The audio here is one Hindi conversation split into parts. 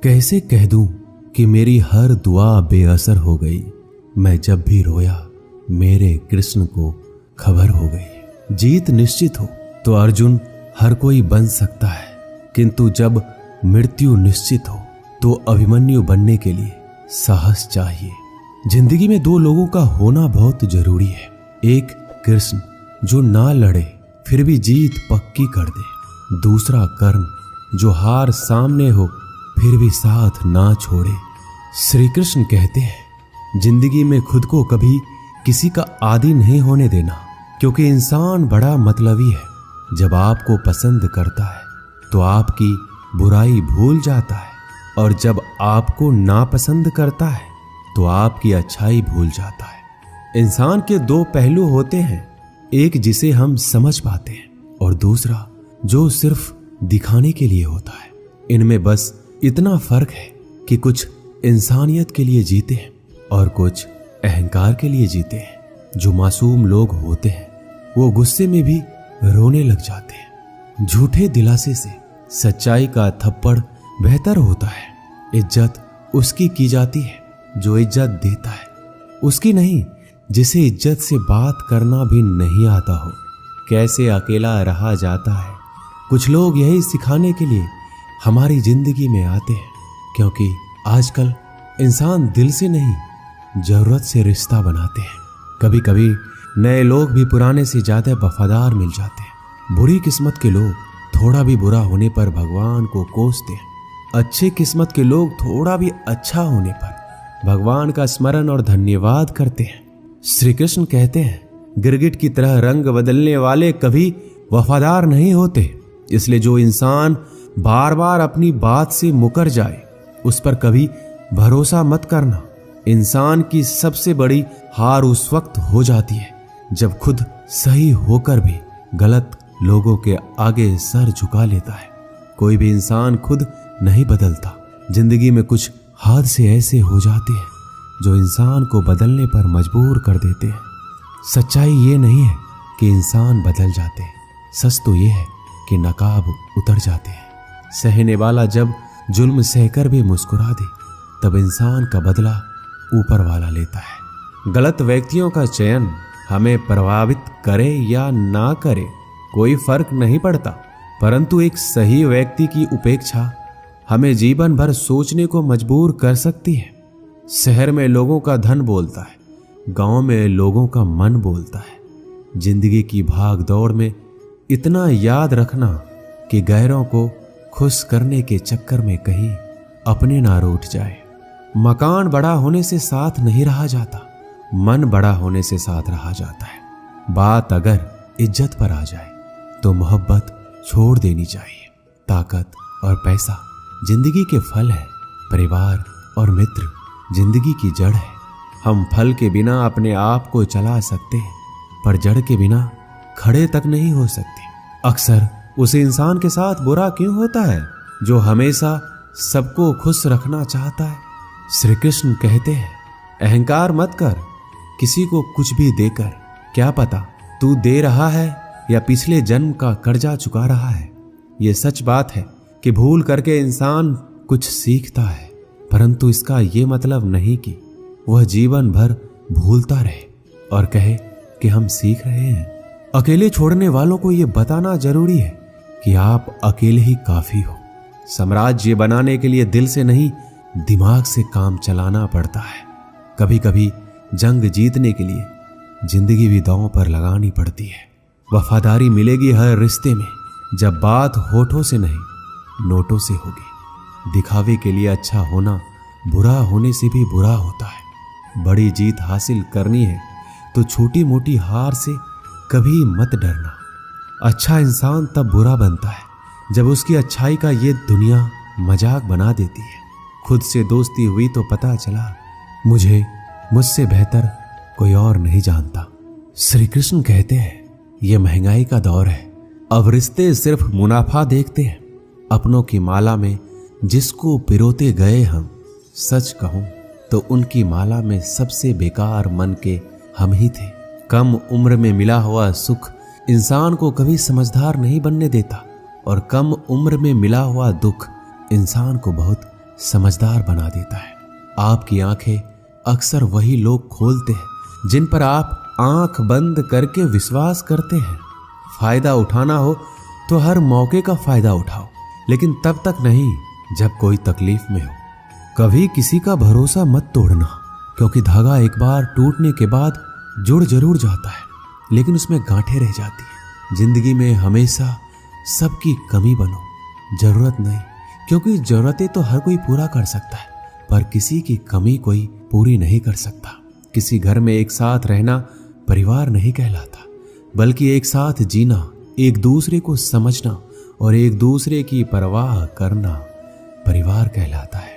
कैसे कह दूं कि मेरी हर दुआ बेअसर हो गई। मैं जब भी रोया मेरे कृष्ण को खबर हो गई। जीत निश्चित हो तो अर्जुन हर कोई बन सकता है, किंतु जब मृत्यु निश्चित हो तो अभिमन्यु बनने के लिए साहस चाहिए। जिंदगी में दो लोगों का होना बहुत जरूरी है। एक कृष्ण जो ना लड़े फिर भी जीत पक्की कर दे। दूसरा कर्ण जो हार सामने हो फिर भी साथ ना छोड़े। श्री कृष्ण कहते हैं जिंदगी में खुद को कभी किसी का आदी नहीं होने देना, क्योंकि इंसान बड़ा मतलबी है। जब आपको पसंद करता है तो आपकी बुराई भूल जाता है, और जब आपको नापसंद करता है तो आपकी अच्छाई भूल जाता है। इंसान के दो पहलू होते हैं, एक जिसे हम समझ पाते हैं और दूसरा जो सिर्फ दिखाने के लिए होता है। इनमें बस इतना फर्क है कि कुछ इंसानियत के लिए जीते हैं और कुछ अहंकार के लिए जीते हैं। जो मासूम लोग होते हैं वो गुस्से में भी रोने लग जाते हैं। झूठे दिलासे से सच्चाई का थप्पड़ बेहतर होता है। इज्जत उसकी की जाती है जो इज्जत देता है, उसकी नहीं जिसे इज्जत से बात करना भी नहीं आता हो। कैसे अकेला रहा जाता है। कुछ लोग यही सिखाने के लिए हमारी जिंदगी में आते हैं, क्योंकि आजकल इंसान दिल से नहीं जरूरत से रिश्ता बनाते हैं। कभी कभी नए लोग भी पुराने से ज्यादा वफादार मिल जाते हैं। बुरी किस्मत के लोग थोड़ा भी बुरा होने पर भगवान को कोसते हैं। अच्छी किस्मत के लोग थोड़ा भी अच्छा होने पर भगवान का स्मरण और धन्यवाद करते हैं। श्री कृष्ण कहते हैं गिरगिट की तरह रंग बदलने वाले कभी वफादार नहीं होते। इसलिए जो इंसान बार बार अपनी बात से मुकर जाए उस पर कभी भरोसा मत करना। इंसान की सबसे बड़ी हार उस वक्त हो जाती है जब खुद सही होकर भी गलत लोगों के आगे सर झुका लेता है। कोई भी इंसान खुद नहीं बदलता। जिंदगी में कुछ हादसे ऐसे हो जाते हैं जो इंसान को बदलने पर मजबूर कर देते हैं। सच्चाई ये नहीं है कि इंसान बदल जाते हैं, सच तो ये है कि नकाब उतर जाते हैं। सहने वाला जब जुल्म सहकर भी मुस्कुरा दे तब इंसान का बदला ऊपर वाला लेता है। गलत व्यक्तियों का चयन हमें प्रभावित करे या ना करे कोई फर्क नहीं पड़ता, परंतु एक सही व्यक्ति की उपेक्षा हमें जीवन भर सोचने को मजबूर कर सकती है। शहर में लोगों का धन बोलता है, गांव में लोगों का मन बोलता है। जिंदगी की भाग दौड़ में इतना याद रखना कि गैरों को खुश करने के चक्कर में कहीं अपने ना रूठ जाए। मकान बड़ा होने से साथ नहीं रहा जाता, मन बड़ा होने से साथ रहा जाता है। बात अगर इज्जत पर आ जाए तो मोहब्बत छोड़ देनी चाहिए। ताकत और पैसा जिंदगी के फल है, परिवार और मित्र जिंदगी की जड़ है। हम फल के बिना अपने आप को चला सकते हैं, पर जड़ के बिना खड़े तक नहीं हो सकते। अक्सर उस इंसान के साथ बुरा क्यों होता है जो हमेशा सबको खुश रखना चाहता है। श्री कृष्ण कहते हैं अहंकार मत कर किसी को कुछ भी देकर। क्या पता तू दे रहा है या पिछले जन्म का कर्जा चुका रहा है। ये सच बात है कि भूल करके इंसान कुछ सीखता है, परंतु इसका ये मतलब नहीं कि वह जीवन भर भूलता रहे और कहे कि हम सीख रहे हैं। अकेले छोड़ने वालों को यह बताना जरूरी है कि आप अकेले ही काफी हो। साम्राज्य बनाने के लिए दिल से नहीं दिमाग से काम चलाना पड़ता है। कभी कभी जंग जीतने के लिए जिंदगी भी दांव पर लगानी पड़ती है। वफादारी मिलेगी हर रिश्ते में जब बात होठों से नहीं नोटों से होगी। दिखावे के लिए अच्छा होना बुरा होने से भी बुरा होता है। बड़ी जीत हासिल करनी है तो छोटी मोटी हार से कभी मत डरना। अच्छा इंसान तब बुरा बनता है जब उसकी अच्छाई का ये दुनिया मजाक बना देती है। खुद से दोस्ती हुई तो पता चला मुझे मुझसे बेहतर कोई और नहीं जानता। श्री कृष्ण कहते हैं यह महंगाई का दौर है, अब रिश्ते सिर्फ मुनाफा देखते हैं। अपनों की माला में जिसको पिरोते गए हम, सच कहूं तो उनकी माला में सबसे बेकार मन के हम ही थे। कम उम्र में मिला हुआ सुख इंसान को कभी समझदार नहीं बनने देता और कम उम्र में मिला हुआ दुख इंसान को बहुत समझदार बना देता है। आपकी आंखें अक्सर वही लोग खोलते हैं जिन पर आप आंख बंद करके विश्वास करते हैं। फायदा उठाना हो तो हर मौके का फायदा उठाओ, लेकिन तब तक नहीं जब कोई तकलीफ में हो। कभी किसी का भरोसा मत तोड़ना, क्योंकि धागा एक बार टूटने के बाद जुड़ जरूर जाता है, लेकिन उसमें गांठें रह जाती है। जिंदगी में हमेशा सबकी कमी बनो, जरूरत नहीं, क्योंकि जरूरतें तो हर कोई पूरा कर सकता है, पर किसी की कमी कोई पूरी नहीं कर सकता। किसी घर में एक साथ रहना परिवार नहीं कहलाता, बल्कि एक साथ जीना, एक दूसरे को समझना और एक दूसरे की परवाह करना परिवार कहलाता है।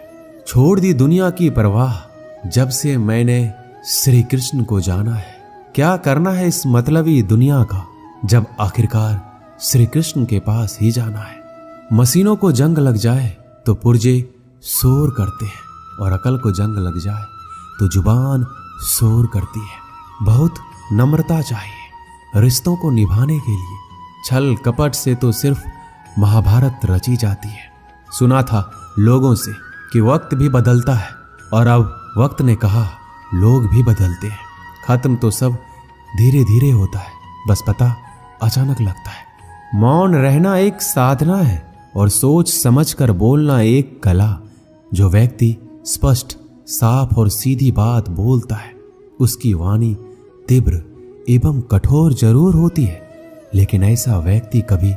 छोड़ दी दुनिया की परवाह जब से मैंने श्री कृष्ण को जाना है। क्या करना है इस मतलबी दुनिया का, जब आखिरकार श्री कृष्ण के पास ही जाना है। मशीनों को जंग लग जाए तो पुर्जे शोर करते हैं, और अकल को जंग लग जाए तो जुबान शोर करती है। बहुत नम्रता चाहिए रिश्तों को निभाने के लिए। छल कपट से तो सिर्फ महाभारत रची जाती है। सुना था लोगों से कि वक्त भी बदलता है, और अब वक्त ने कहा लोग भी बदलते हैं। खत्म तो सब धीरे धीरे होता है, बस पता अचानक लगता है। मौन रहना एक साधना है, और सोच समझ कर बोलना एक कला। जो व्यक्ति स्पष्ट, साफ और सीधी बात बोलता है, उसकी वाणी तीव्र एवं कठोर जरूर होती है, लेकिन ऐसा व्यक्ति कभी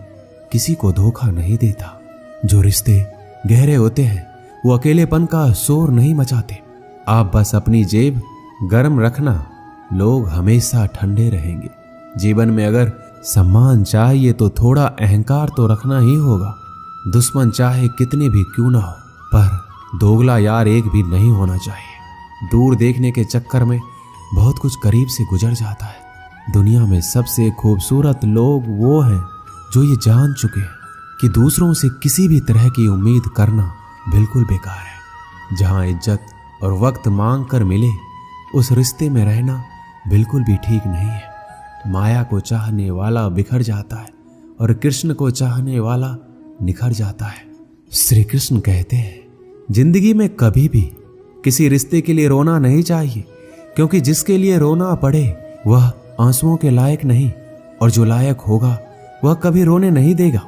किसी को धोखा नहीं देता। जो रिश्ते गहरे होते हैं वो अकेलेपन का शोर नहीं मचाते। आप बस अपनी जेब गर्म रखना, लोग हमेशा ठंडे रहेंगे। जीवन में अगर सम्मान चाहिए तो थोड़ा अहंकार तो रखना ही होगा। दुश्मन चाहे कितने भी क्यों ना हो, पर दोगला यार एक भी नहीं होना चाहिए। दूर देखने के चक्कर में बहुत कुछ करीब से गुजर जाता है। दुनिया में सबसे खूबसूरत लोग वो हैं जो ये जान चुके हैं कि दूसरों से किसी भी तरह की उम्मीद करना बिल्कुल बेकार है। जहां इज्जत और वक्त मांग कर मिले, उस रिश्ते में रहना बिल्कुल भी ठीक नहीं है। माया को चाहने वाला बिखर जाता है, और कृष्ण को चाहने वाला निखर जाता है। श्री कृष्ण कहते हैं, जिंदगी में कभी भी किसी रिश्ते के लिए रोना नहीं चाहिए, क्योंकि जिसके लिए रोना पड़े वह आंसुओं के लायक नहीं, और जो लायक होगा वह कभी रोने नहीं देगा।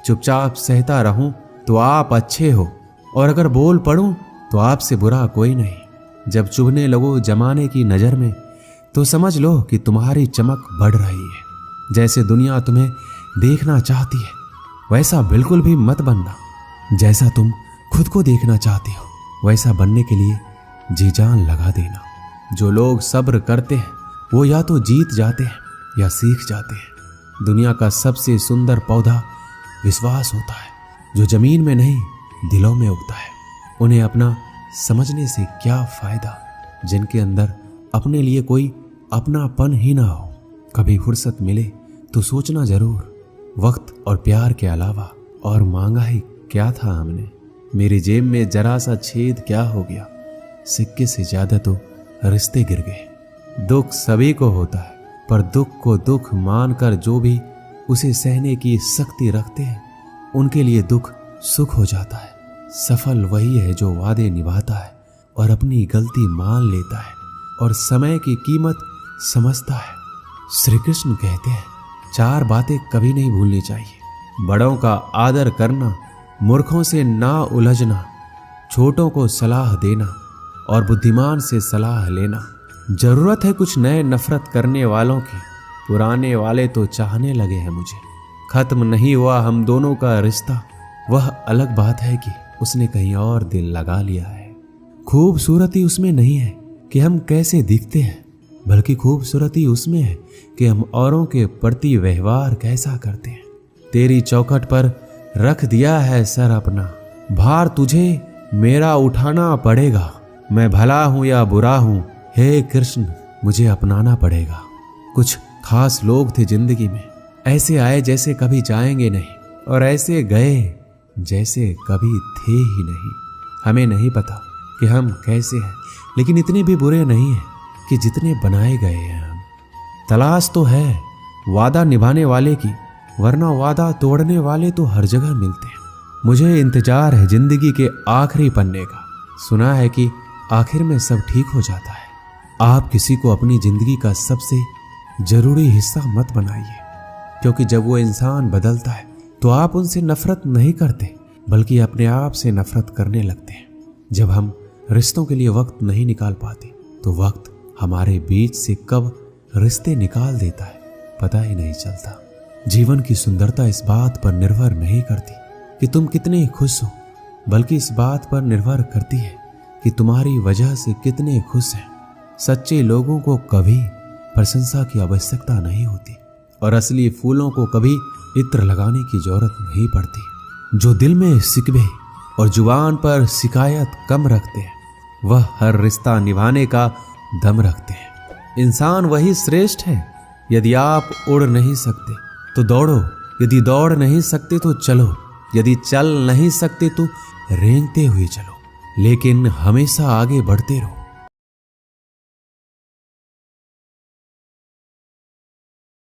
चुपचाप सहता रहूं तो आप अच्छे हो, और अगर बोल पड़ूं तो आपसे बुरा कोई नहीं। जब चुभने लगो जमाने की नजर में तो समझ लो कि तुम्हारी चमक बढ़ रही है। जैसे दुनिया तुम्हें देखना चाहती है वैसा बिल्कुल भी मत बनना। जैसा तुम खुद को देखना चाहते हो वैसा बनने के लिए जी जान लगा देना। जो लोग सब्र करते हैं वो या तो जीत जाते हैं या सीख जाते हैं। दुनिया का सबसे सुंदर पौधा विश्वास होता है, जो जमीन में नहीं दिलों में उगता है। उन्हें अपना समझने से क्या फायदा जिनके अंदर अपने लिए कोई अपनापन ही ना हो। कभी फुर्सत मिले तो सोचना जरूर, वक्त और प्यार के अलावा और मांगा ही क्या था हमने। मेरी जेब में जरा सा छेद क्या हो गया, सिक्के से ज्यादा तो रिश्ते गिर गए। दुख सभी को होता है, पर दुख को दुख मानकर जो भी उसे सहने की शक्ति रखते हैं उनके लिए दुख सुख हो जाता है। सफल वही है जो वादे निभाता है और अपनी गलती मान लेता है और समय की कीमत समझता है। श्री कृष्ण कहते हैं, 4 बातें कभी नहीं भूलनी चाहिए। बड़ों का आदर करना, मूर्खों से ना उलझना, छोटों को सलाह देना और बुद्धिमान से सलाह लेना। जरूरत है कुछ नए नफरत करने वालों की, पुराने वाले तो चाहने लगे हैं मुझे। खत्म नहीं हुआ हम दोनों का रिश्ता, वह अलग बात है कि उसने कहीं और दिल लगा लिया है। खूबसूरती उसमें नहीं है कि हम कैसे दिखते हैं, बल्कि खूबसूरती उसमें है कि हम औरों के प्रति व्यवहार कैसा करते हैं। तेरी चौखट पर रख दिया है सर अपना, भार तुझे मेरा उठाना पड़ेगा। मैं भला हूं या बुरा हूं, हे कृष्ण मुझे अपनाना पड़ेगा। कुछ खास लोग थे जिंदगी में, ऐसे आए जैसे कभी जाएंगे नहीं, और ऐसे गए जैसे कभी थे ही नहीं। हमें नहीं पता कि हम कैसे हैं, लेकिन इतने भी बुरे नहीं हैं कि जितने बनाए गए हैं हम। तलाश तो है वादा निभाने वाले की, वरना वादा तोड़ने वाले तो हर जगह मिलते हैं। मुझे इंतजार है जिंदगी के आखिरी पन्ने का। सुना है कि आखिर में सब ठीक हो जाता है। आप किसी को अपनी जिंदगी का सबसे जरूरी हिस्सा मत बनाइए, क्योंकि जब वो इंसान बदलता है तो आप उनसे नफरत नहीं करते बल्कि अपने आप से नफरत करने लगते हैं। जब हम रिश्तों के लिए वक्त नहीं निकाल पाते तो वक्त हमारे बीच से कब रिश्ते निकाल देता है पता ही नहीं चलता। जीवन की सुंदरता इस बात पर निर्भर नहीं करती कि तुम कितने खुश हो, बल्कि इस बात पर निर्भर करती है कि तुम्हारी वजह से कितने खुश हैं। सच्चे लोगों को कभी प्रशंसा की आवश्यकता नहीं होती और असली फूलों को कभी इत्र लगाने की जरूरत नहीं पड़ती। जो दिल में शिकवे और जुबान पर शिकायत कम रखते हैं वह हर रिश्ता निभाने का दम रखते हैं। इंसान वही श्रेष्ठ है। यदि आप उड़ नहीं सकते तो दौड़ो, यदि दौड़ नहीं सकते तो चलो, यदि चल नहीं सकते तो रेंगते हुए चलो, लेकिन हमेशा आगे बढ़ते रहो।